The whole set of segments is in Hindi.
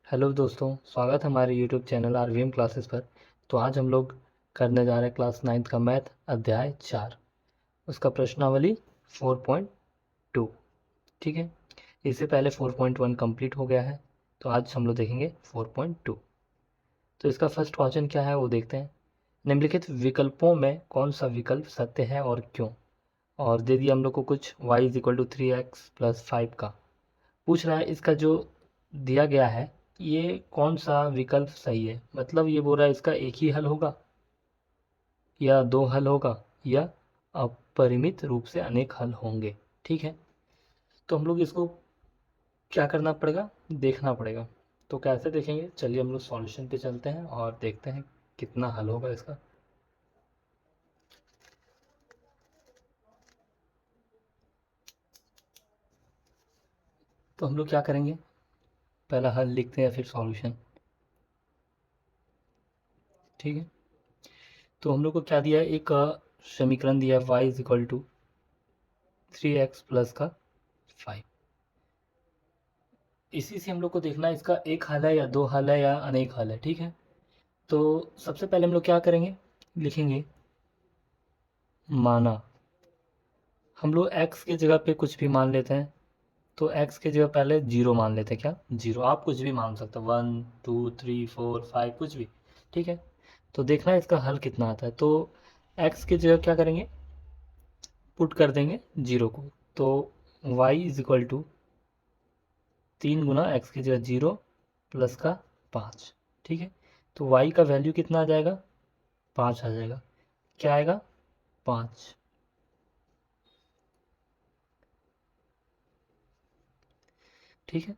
हेलो दोस्तों, स्वागत है हमारे यूट्यूब चैनल आरवीएम क्लासेस पर। तो आज हम लोग करने जा रहे हैं क्लास 9th का मैथ अध्याय 4, उसका प्रश्नावली 4.2। ठीक है, इससे पहले 4.1 कंप्लीट हो गया है, तो आज हम लोग देखेंगे 4.2। तो इसका फर्स्ट क्वेश्चन क्या है वो देखते हैं। निम्नलिखित विकल्पों में कौन सा विकल्प सत्य है और क्यों। और दे दिया हम लोग को कुछ y is equal to 3x+5 का पूछ रहा है। इसका जो दिया गया है ये कौन सा विकल्प सही है, मतलब ये बोल रहा है इसका एक ही हल होगा या दो हल होगा या अपरिमित रूप से अनेक हल होंगे। ठीक है, तो हम लोग इसको क्या करना पड़ेगा, देखना पड़ेगा। तो कैसे देखेंगे, चलिए हम लोग सॉल्यूशन पे चलते हैं और देखते हैं कितना हल होगा इसका। तो हम लोग क्या करेंगे, पहला हल लिखते हैं फिर सॉल्यूशन। ठीक है, तो हम लोग को क्या दिया है, एक समीकरण दिया है y is equal to 3x+5। इसी से हम लोग को देखना है इसका एक हल है या दो हल है या अनेक हल है। ठीक है, तो सबसे पहले हम लोग क्या करेंगे, लिखेंगे माना। हम लोग x की जगह पे कुछ भी मान लेते हैं, तो x की जगह पहले जीरो मान लेते हैं। क्या जीरो, आप कुछ भी मान सकते हो, 1 2 3 4 5 कुछ भी। ठीक है, तो देखना है इसका हल कितना आता है। तो x की जगह क्या करेंगे, पुट कर देंगे जीरो को। तो y इज इक्वल टू 3 गुना x की जगह जीरो प्लस का 5। ठीक है, तो y का वैल्यू कितना आ जाएगा, 5 आ जाएगा। क्या आएगा, 5। ठीक है,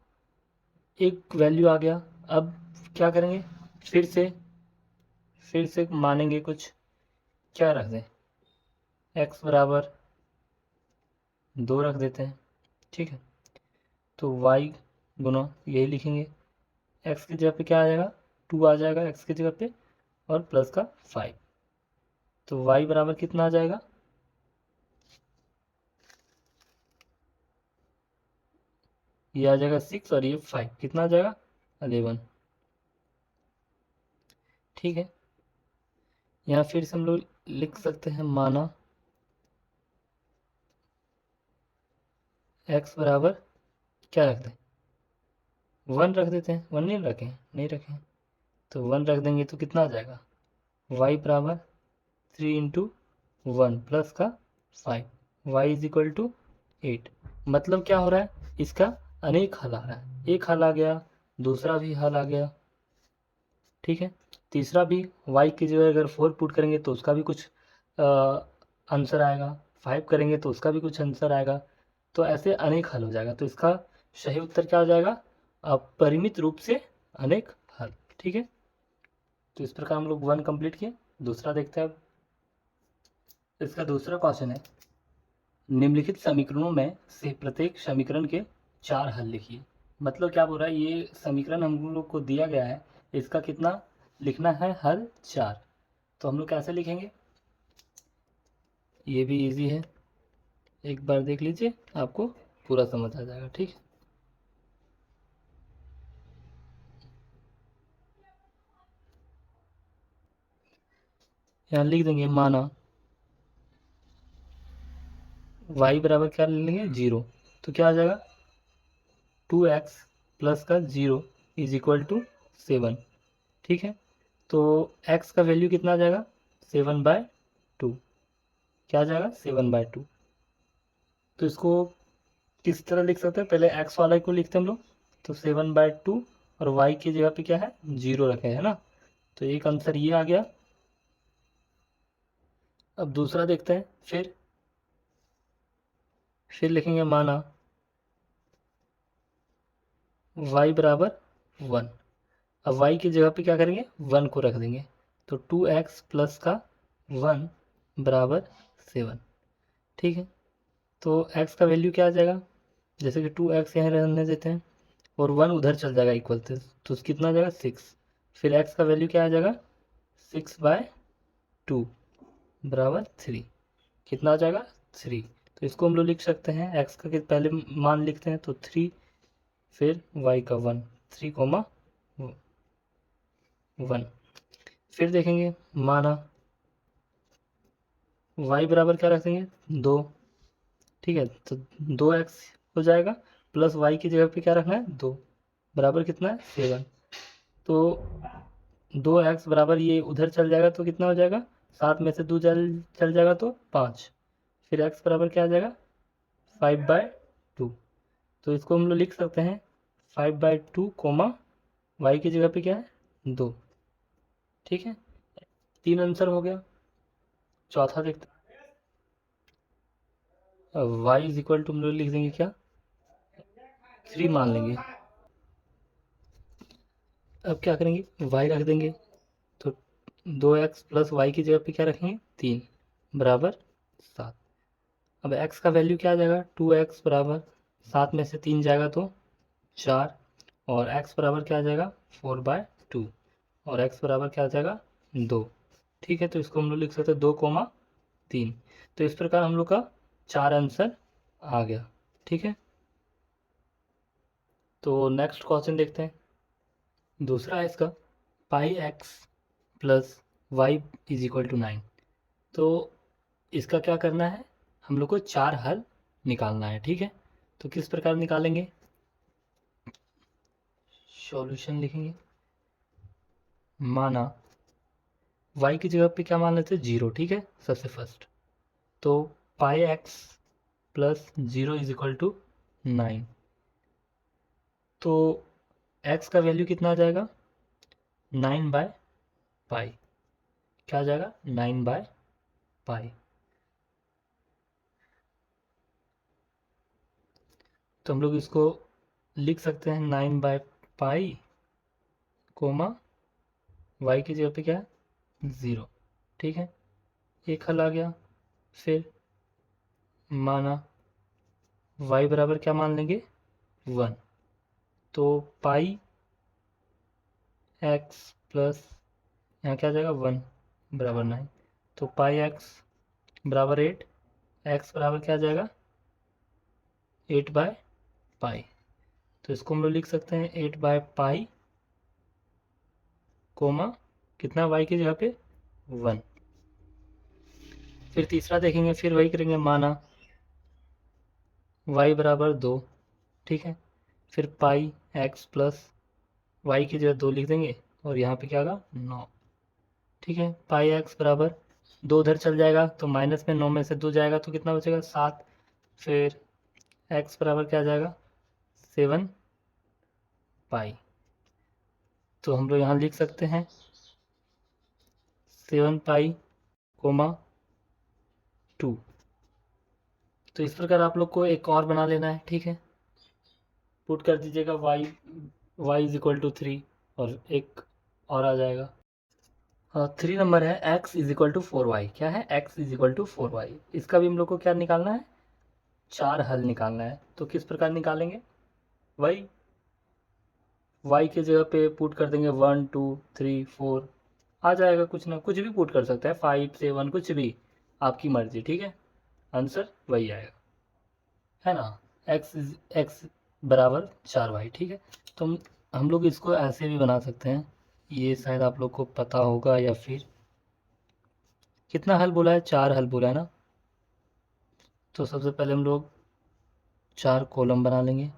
एक वैल्यू आ गया। अब क्या करेंगे, फिर से मानेंगे कुछ, क्या रख दें, x बराबर 2 रख देते हैं। ठीक है, तो y गुना यही लिखेंगे, x की जगह पे क्या आ जाएगा, 2 आ जाएगा x की जगह पे और प्लस का 5। तो y बराबर कितना आ जाएगा, ये आ जाएगा 6 और ये 5, कितना आ जाएगा 11। ठीक है, यहाँ फिर से हम लोग लिख सकते हैं माना x बराबर क्या रख दें, 1 रख देते हैं। 1 नहीं रखें तो 1 रख देंगे तो कितना आ जाएगा, y बराबर 3 × 1 प्लस का 5, y इज इक्वल टू 8। मतलब क्या हो रहा है, इसका अनेक हल आ रहा है। एक हल आ गया, दूसरा भी हल आ गया। ठीक है, तीसरा भी, y की जगह अगर 4 पुट करेंगे तो उसका भी कुछ आंसर आएगा, 5 करेंगे तो उसका भी कुछ आंसर आएगा। तो ऐसे अनेक हल हो जाएगा। तो इसका सही उत्तर क्या हो जाएगा, अपरिमित रूप से अनेक हल। ठीक है, तो इस प्रकार हम लोग 1 कंप्लीट किए। दूसरा देखते हैं अब। इसका दूसरा क्वेश्चन है, निम्नलिखित समीकरणों में से प्रत्येक समीकरण के 4 हल लिखिए। मतलब क्या बोल रहा है, ये समीकरण हम लोग को दिया गया है, इसका कितना लिखना है, हल 4। तो हम लोग कैसे लिखेंगे, ये भी इजी है, एक बार देख लीजिए आपको पूरा समझ आ जाएगा। ठीक है, यहाँ लिख देंगे माना y बराबर क्या ले लेंगे, जीरो। तो क्या आ जाएगा, 2x प्लस का 0 इज इक्वल टू 7। ठीक है, तो x का वैल्यू कितना आ जाएगा, 7/2। क्या आ जाएगा, 7/2। तो इसको किस तरह लिख सकते हैं, पहले x वाला को लिखते हैं हम लोग। तो 7/2 और y की जगह पे क्या है, जीरो रखे है ना। तो एक आंसर ये आ गया। अब दूसरा देखते हैं, फिर लिखेंगे माना y बराबर 1। अब y की जगह पे क्या करेंगे, 1 को रख देंगे। तो 2x प्लस का 1 बराबर 7। ठीक है, तो x का वैल्यू क्या आ जाएगा, जैसे कि 2x यहाँ रहने देते हैं और 1 उधर चल जाएगा इक्वल से, तो कितना आ जाएगा 6। फिर x का वैल्यू क्या आ जाएगा, 6/2 बराबर 3। कितना आ जाएगा, 3। तो इसको हम लोग लिख सकते हैं, x का पहले मान लिखते हैं तो 3, फिर y का 1, 3, 1। फिर देखेंगे माना y बराबर क्या रखेंगे 2, ठीक है, तो 2x हो जाएगा प्लस y की जगह पे क्या रखना है 2 बराबर कितना है 7। तो 2x बराबर ये उधर चल जाएगा तो कितना हो जाएगा 7 में से 2 चल जाएगा तो 5। फिर x बराबर क्या आ जाएगा 5/2। तो इसको हम लोग लिख सकते हैं 5/2 कोमा y की जगह पे क्या है 2, ठीक है। 3 आंसर हो गया। चौथा देखते हैं y इज इक्वल टू हम लोग लिख देंगे क्या 3 मान लेंगे। अब क्या करेंगे y रख देंगे तो 2x प्लस वाई की जगह पे क्या रखेंगे 3 बराबर 7। अब x का वैल्यू क्या आ जाएगा 2x बराबर 7 में से 3 जाएगा तो 4 और x बराबर क्या आ जाएगा 4/2 और x बराबर क्या आ जाएगा 2, ठीक है। तो इसको हम लोग लिख सकते हैं 2,3। तो इस प्रकार हम लोग का 4 आंसर आ गया, ठीक है। तो नेक्स्ट क्वेश्चन देखते हैं। दूसरा है इसका pi x plus y is equal to 9। तो इसका क्या करना है हम लोग को 4 हल निकालना है, ठीक है। तो किस प्रकार निकालेंगे सॉल्यूशन लिखेंगे। माना y की जगह पे क्या मान लेते हैं 0, ठीक है, सबसे फर्स्ट। तो pi x plus 0 is equal to 9। तो x का वैल्यू कितना आ जाएगा 9/पाई, क्या आ जाएगा 9/पाई। तो हम लोग इसको लिख सकते हैं 9/पाई कोमा y की जगह पे क्या है 0, ठीक है। एक हल आ गया। फिर माना y बराबर क्या मान लेंगे 1। तो पाई एक्स प्लस यहाँ क्या आ जाएगा 1 बराबर 9। तो पाई एक्स बराबर 8, एक्स बराबर क्या आ जाएगा 8/पाई। तो इसको हम लोग लिख सकते हैं 8/पाई कोमा कितना y की जगह पे 1। फिर तीसरा देखेंगे, फिर वही करेंगे माना y बराबर 2, ठीक है। फिर पाई एक्स प्लस वाई की जगह 2 लिख देंगे और यहाँ पे क्या होगा 9, ठीक है। पाई एक्स बराबर 2 उधर चल जाएगा तो माइनस में 9 में से 2 जाएगा तो कितना बचेगा 7। फिर एक्स बराबर क्या आ जाएगा 7/पाई। तो हम लोग यहाँ लिख सकते हैं 7/पाई कोमा 2। तो इस प्रकार आप लोग को एक और बना लेना है, ठीक है। पुट कर दीजिएगा y इज इक्वल टू 3 और एक और आ जाएगा। 3 नंबर है x is equal to 4y। क्या है x is equal to 4y। इसका भी हम लोग को क्या निकालना है 4 हल निकालना है। तो किस प्रकार निकालेंगे वही y की जगह पे पुट कर देंगे 1 2 3 4 आ जाएगा, कुछ ना कुछ भी पुट कर सकते हैं 5 7 कुछ भी आपकी मर्जी, ठीक है। आंसर वही आएगा, है ना। x बराबर 4y, ठीक है। तो हम लोग इसको ऐसे भी बना सकते हैं, ये शायद आप लोग को पता होगा या फिर कितना हल बोला है 4 हल बोला है ना। तो सबसे पहले हम लोग 4 कॉलम बना लेंगे।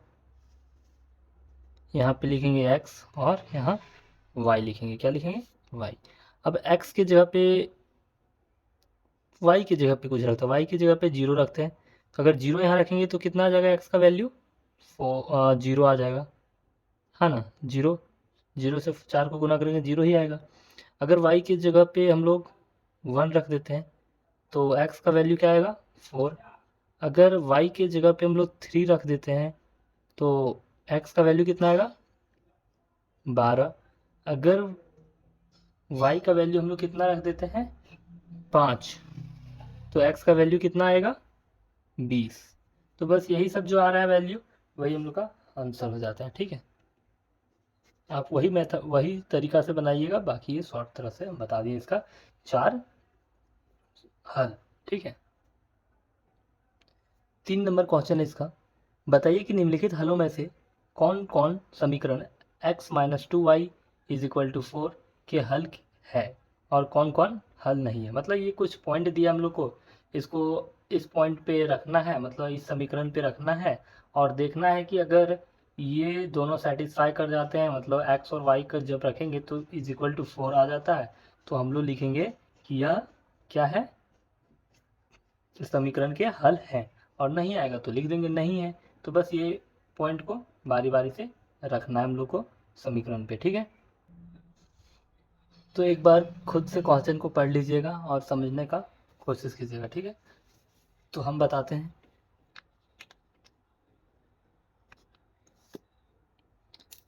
यहाँ पे लिखेंगे x और यहाँ y लिखेंगे। क्या लिखेंगे y। अब x की जगह पे y की जगह पे कुछ रखते हैं, y की जगह पे 0 रखते हैं। तो अगर 0 यहाँ रखेंगे तो कितना आ जाएगा x का वैल्यू 0 आ जाएगा, है ना। 0 0 से 4 को गुना करेंगे 0 ही आएगा। अगर y की जगह पे हम लोग 1 रख देते हैं तो x का वैल्यू क्या आएगा 4। अगर y की जगह पे हम लोग 3 रख देते हैं तो x का वैल्यू कितना आएगा 12। अगर y का वैल्यू हम लोग कितना रख देते हैं 5 तो x का वैल्यू कितना आएगा 20। तो बस यही सब जो आ रहा है वैल्यू वही हम लोग का आंसर हो जाता है, ठीक है। आप वही मेथड वही तरीका से बनाइएगा, बाकी ये शॉर्ट तरह से हम बता दिए इसका 4 हल, ठीक है। 3 नंबर क्वेश्चन है इसका। बताइए कि निम्नलिखित हलों में से कौन कौन समीकरण x minus two y is equal to 4 के हल है और कौन कौन हल नहीं है। मतलब ये कुछ पॉइंट दिया हम लोग को, इसको इस पॉइंट पे रखना है, मतलब इस समीकरण पे रखना है और देखना है कि अगर ये दोनों सेटिस्फाई कर जाते हैं, मतलब x और y का जब रखेंगे तो इज इक्वल टू 4 आ जाता है, तो हम लोग लिखेंगे कि यह क्या है, इस समीकरण के हल है। और नहीं आएगा तो लिख देंगे नहीं है। तो बस ये पॉइंट को बारी बारी से रखना है हम लोग को समीकरण पे, ठीक है। तो एक बार खुद से क्वेश्चन को पढ़ लीजिएगा और समझने का कोशिश कीजिएगा, ठीक है। तो हम बताते हैं।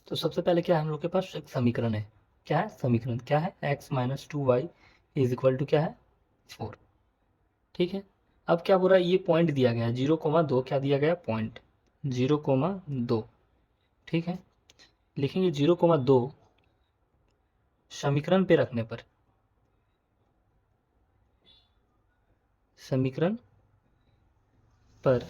तो सबसे पहले क्या है, हम लोग के पास एक समीकरण है। क्या है समीकरण, क्या है, x minus two y is equal to क्या है 4, ठीक है। अब क्या बोल रहा है, ये पॉइंट दिया गया है 0,2, क्या दिया गया पॉइंट 0,2, ठीक है। लिखेंगे 0,2 समीकरण पे रखने पर, समीकरण पर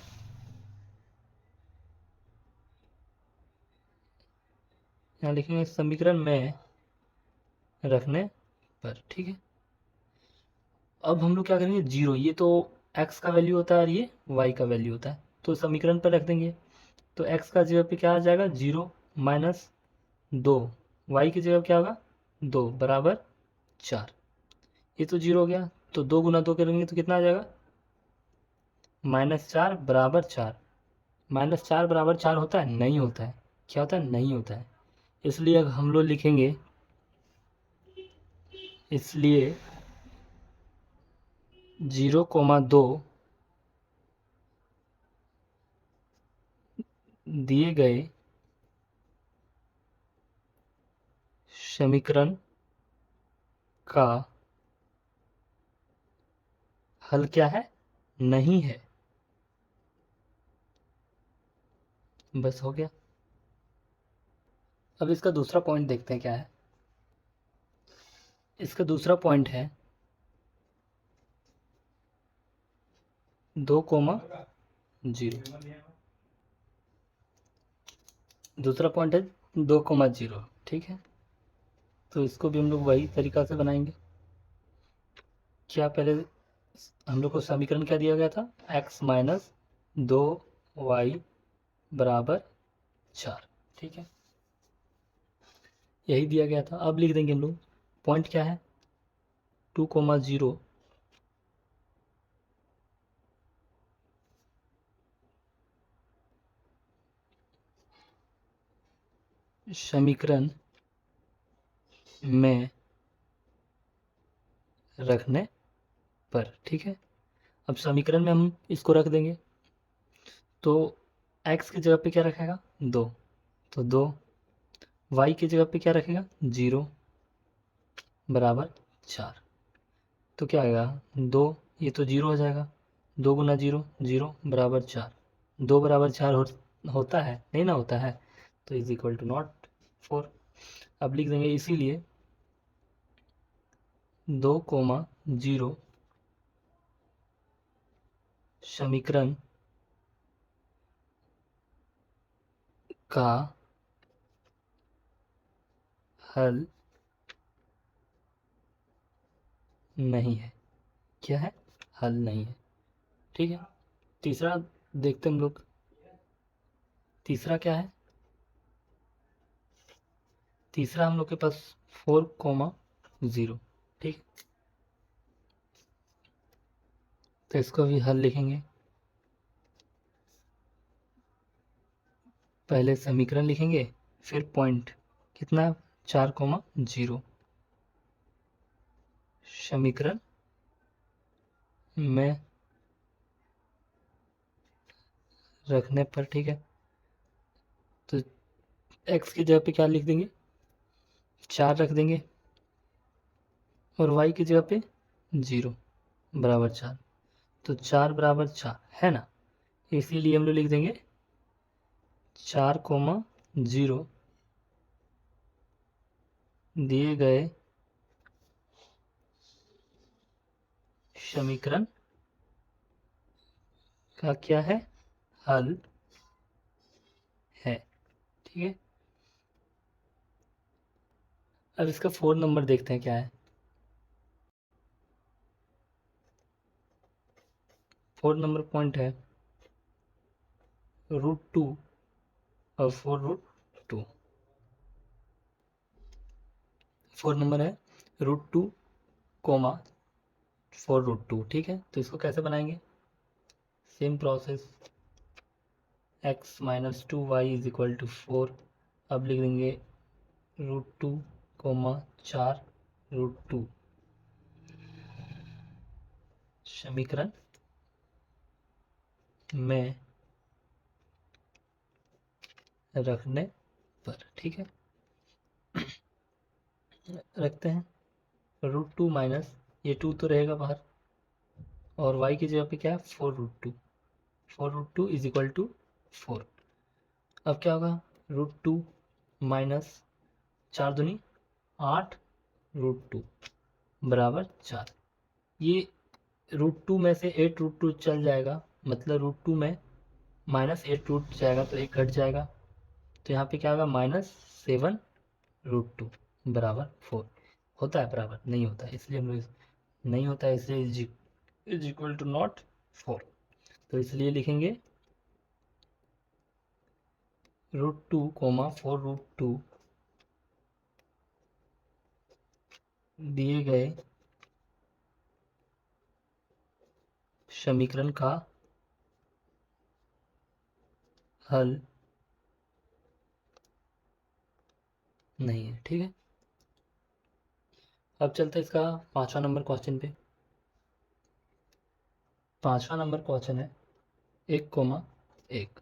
यहाँ लिखेंगे समीकरण में रखने पर, ठीक है। अब हम लोग क्या करेंगे, जीरो, ये तो x का वैल्यू होता है और ये y का वैल्यू होता है, तो समीकरण पर रख देंगे। तो x का जगह पे क्या आ जाएगा 0 माइनस 2, y की जगह क्या होगा 2 बराबर 4। ये तो 0 हो गया, तो 2 गुना 2 करेंगे तो कितना आ जाएगा -4 बराबर 4। -4 बराबर 4 होता है, नहीं होता है। क्या होता है, नहीं होता है। इसलिए अब हम लोग लिखेंगे, इसलिए 0,2 दिए गए समीकरण का हल क्या है, नहीं है। बस हो गया। अब इसका दूसरा पॉइंट देखते हैं क्या है। इसका दूसरा पॉइंट है 2,0, दूसरा पॉइंट है 2,0, ठीक है। तो इसको भी हम लोग वही तरीका से बनाएंगे। क्या पहले हम लोग को समीकरण क्या दिया गया था, x माइनस 2y बराबर 4, ठीक है, यही दिया गया था। अब लिख देंगे हम लोग पॉइंट क्या है 2,0 समीकरण में रखने पर, ठीक है। अब समीकरण में हम इसको रख देंगे, तो x की जगह पे क्या रखेगा 2, तो 2, y की जगह पे क्या रखेगा 0 बराबर 4। तो क्या आएगा 2, ये तो 0 हो जाएगा, 2 गुना 0 0 बराबर 4, 2 बराबर 4 होता है, नहीं ना होता है, तो इज इक्वल टू नॉट 4। अब लिख देंगे इसीलिए 2,0 समीकरण का हल नहीं है। क्या है, हल नहीं है, ठीक है। तीसरा देखते हम लोग, तीसरा क्या है, तीसरा हम लोग के पास 4,0, ठीक। तो इसको भी हल लिखेंगे, पहले समीकरण लिखेंगे फिर पॉइंट कितना 4,0 समीकरण में रखने पर, ठीक है। तो x की जगह पे क्या लिख देंगे 4 रख देंगे और y की जगह पे 0 बराबर 4, तो 4 बराबर 4 है ना, इसीलिए हम लोग लिख देंगे 4,0 दिए गए समीकरण का क्या है, हल है, ठीक है। अब इसका 4 नंबर देखते हैं क्या है। 4 नंबर पॉइंट है √2 और 4√2। 4 नंबर है √2, 4√2। ठीक है, तो इसको कैसे बनाएंगे? Same process, x - 2y = 4। अब लिख देंगे √2, 4√2 समीकरण में रखने पर। ठीक है, रखते हैं। √2 माइनस ये 2 तो रहेगा बाहर, और y की जगह पे क्या है 4√2। 4√2 = 4। अब क्या होगा? √2 माइनस 4 दूनी 8 √2 बराबर 4। ये √2 में से 8 √2 चल जाएगा, मतलब √2 में -8 रूट जाएगा तो 1 घट जाएगा, तो यहाँ पे क्या होगा -7 √2 बराबर 4। होता है बराबर? नहीं होता है, इसलिए हम लोग नहीं होता है, इसलिए इज = नॉट 4। तो इसलिए लिखेंगे √2, 4√2 दिए गए समीकरण का हल नहीं है। ठीक है, अब चलते हैं इसका 5वां नंबर क्वेश्चन पे। 5वां नंबर क्वेश्चन है 1,1।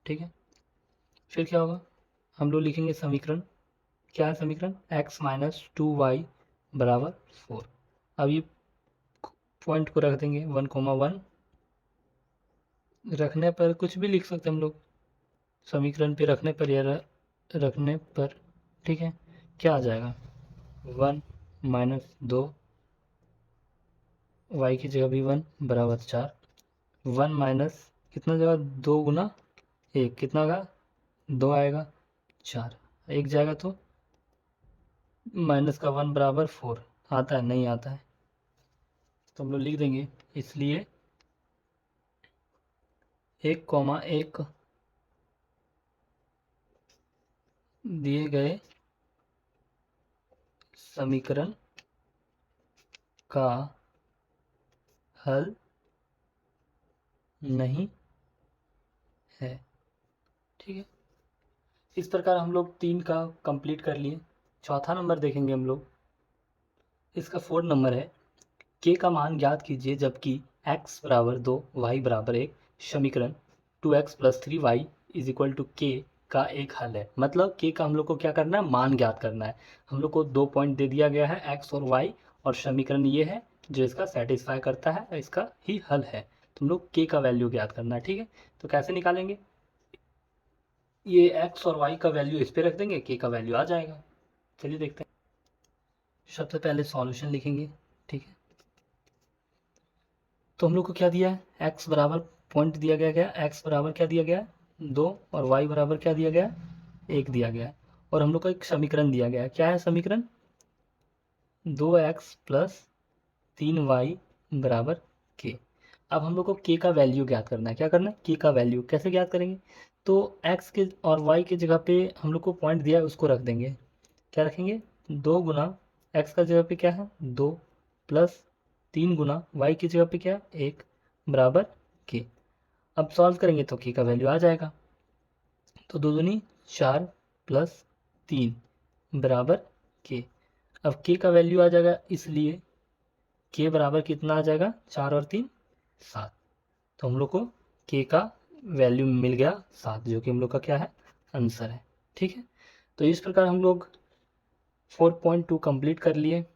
ठीक है, फिर क्या होगा? हम लोग लिखेंगे समीकरण। क्या है समीकरण? x - 2y = 4। अब ये पॉइंट को रख देंगे 1,1। रखने पर कुछ भी लिख सकते हैं हम लोग, समीकरण पे रखने पर या रखने पर। ठीक है, क्या आ जाएगा? 1 - 2, y की जगह भी 1 बराबर 4। 1 माइनस कितना जगह 2 गुना 1 कितना होगा? 2 आएगा, 4 1 जाएगा तो माइनस का 1 बराबर 4 आता है? नहीं आता है, तो हम लोग लिख देंगे इसलिए 1,1 दिए गए समीकरण का हल नहीं है। ठीक है, इस प्रकार हम लोग 3 का कंप्लीट कर लिए। चौथा नंबर देखेंगे हम लोग। इसका 4 नंबर है k का मान ज्ञात कीजिए जबकि x = 2 y = 1 समीकरण 2x + 3y = k का एक हल है। मतलब k का हम लोग को क्या करना है? मान ज्ञात करना है। हम लोग को 2 पॉइंट दे दिया गया है x और y, और समीकरण ये है जो इसका सेटिस्फाई करता है, इसका ही हल है। तो हम लोग k का वैल्यू ज्ञात करना है। ठीक है, तो कैसे निकालेंगे? ये x और y का वैल्यू इस पे रख देंगे, k का वैल्यू आ जाएगा। चलिए देखते हैं। सबसे पहले सॉल्यूशन लिखेंगे। ठीक है, तो हम लोग को क्या दिया है? x बराबर पॉइंट दिया गया x बराबर क्या दिया गया? 2, और y बराबर क्या दिया गया? 1 दिया गया है, और हम लोग को एक समीकरण दिया गया है। क्या है समीकरण? 2x + 3y = k। अब हम लोग को k का वैल्यू ज्ञात करना है। क्या करना है? k का वैल्यू कैसे ज्ञात करेंगे? तो x के और y की जगह पे हम लोग को पॉइंट दिया है, उसको रख देंगे। क्या रखेंगे? 2 गुना x का जगह पे क्या है 2, प्लस 3 गुना y की जगह पे क्या है 1 बराबर k। अब सॉल्व करेंगे तो k का वैल्यू आ जाएगा। तो 2 दूनी 4 + 3 बराबर k। अब k का वैल्यू आ जाएगा, इसलिए k बराबर कितना आ जाएगा? 4 और 3 7। तो हम लोग को k का वैल्यू मिल गया 7, जो कि हम लोग का क्या है? आंसर है। ठीक है, तो इस प्रकार हम लोग 4.2 कंप्लीट कर लिए।